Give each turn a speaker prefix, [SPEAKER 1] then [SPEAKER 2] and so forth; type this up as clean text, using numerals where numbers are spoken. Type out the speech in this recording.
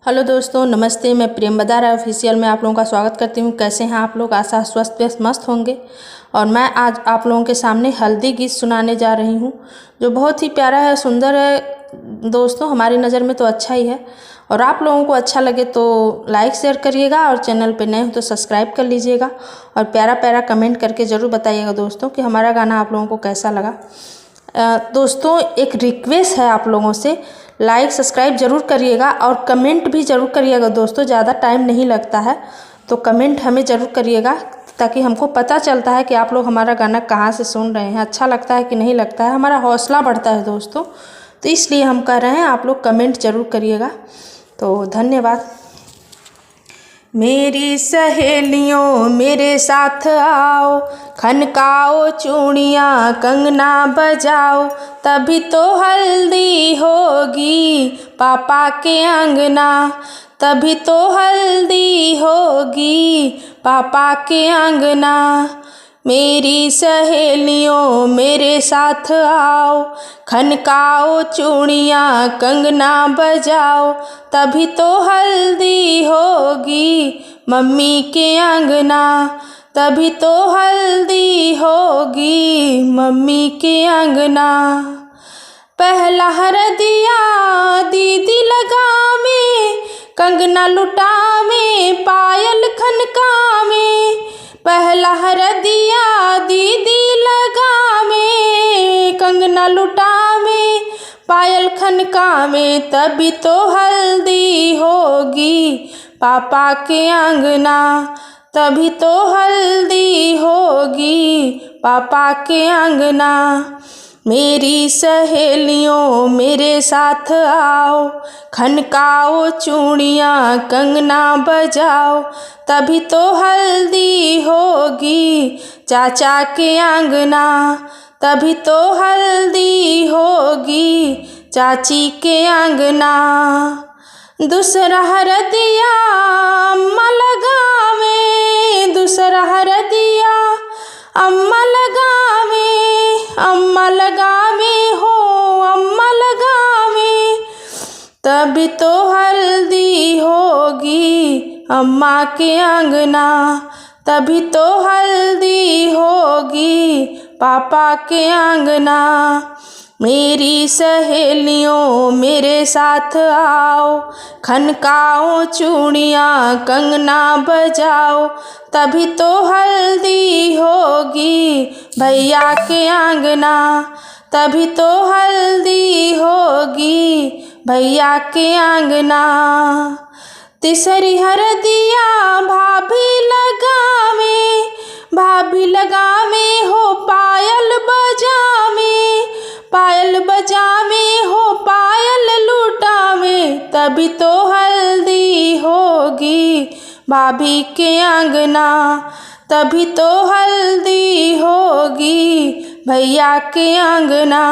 [SPEAKER 1] Hello दोस्तों, नमस्ते। मैं प्रेम बदारा ऑफिशियल में आप लोगों का स्वागत करती हूँ। कैसे हैं आप लोग? आशा स्वस्थ मस्त होंगे। और मैं आज आप लोगों के सामने हल्दी गीत सुनाने जा रही हूँ, जो बहुत ही प्यारा है, सुंदर है। दोस्तों, हमारी नज़र में तो अच्छा ही है, और आप लोगों को अच्छा लगे तो लाइक शेयर करिएगा, और चैनल पर नए हो तो सब्सक्राइब कर लीजिएगा, और प्यारा प्यारा कमेंट करके ज़रूर बताइएगा दोस्तों कि हमारा गाना आप लोगों को कैसा लगा। दोस्तों, एक रिक्वेस्ट है आप लोगों से, लाइक सब्सक्राइब ज़रूर करिएगा और कमेंट भी ज़रूर करिएगा दोस्तों। ज़्यादा टाइम नहीं लगता है तो कमेंट हमें ज़रूर करिएगा, ताकि हमको पता चलता है कि आप लोग हमारा गाना कहाँ से सुन रहे हैं, अच्छा लगता है कि नहीं लगता है, हमारा हौसला बढ़ता है दोस्तों। तो इसलिए हम कह रहे हैं आप लोग कमेंट ज़रूर करिएगा। तो धन्यवाद। मेरी सहेलियों मेरे साथ आओ, खनकाओ चूड़ियाँ कंगना बजाओ, तभी तो हल्दी होगी पापा के अंगना, तभी तो हल्दी होगी पापा के अंगना। मेरी सहेलियों मेरे साथ आओ, खनकाओ चूड़ियाँ कंगना बजाओ, तभी तो हल्दी होगी मम्मी के अंगना, तभी तो हल्दी होगी मम्मी के अंगना। पहला हरदिया दीदी लगावे, कंगना लुटावे पायल खनकावे, पहला हरदिया दीदी लगावे, कंगना लुटावे पायल खनकावे, तभी तो हल्दी होगी पापा के अंगना, तभी तो हल्दी होगी पापा के अंगना। मेरी सहेलियों मेरे साथ आओ, खनकाओ चूड़ियाँ कंगना बजाओ, तभी तो हल्दी होगी चाचा के अंगना, तभी तो हल्दी होगी चाची के अंगना। दूसरा हरदिया अम्मा लगावे, दूसरा हरदिया अम्मा लगावे, अम्मा लगावे हो अम्मा लगावे, तभी तो हल्दी होगी अम्मा के अंगना, तभी तो हल्दी होगी पापा के अंगना। मेरी सहेलियों मेरे साथ आओ, खनकाओ चूड़ियाँ कंगना बजाओ, तभी तो हल्दी होगी भैया के अंगना, तभी तो हल्दी होगी भैया के अंगना। तीसरी हरदिया भाभी लगावे, भाभी लगावे हो पायल बजावे, पायल बजावे हो पायल लुटावे, तभी तो हल्दी होगी भाभी के अंगना, तभी तो हल्दी होगी भैया के अंगना।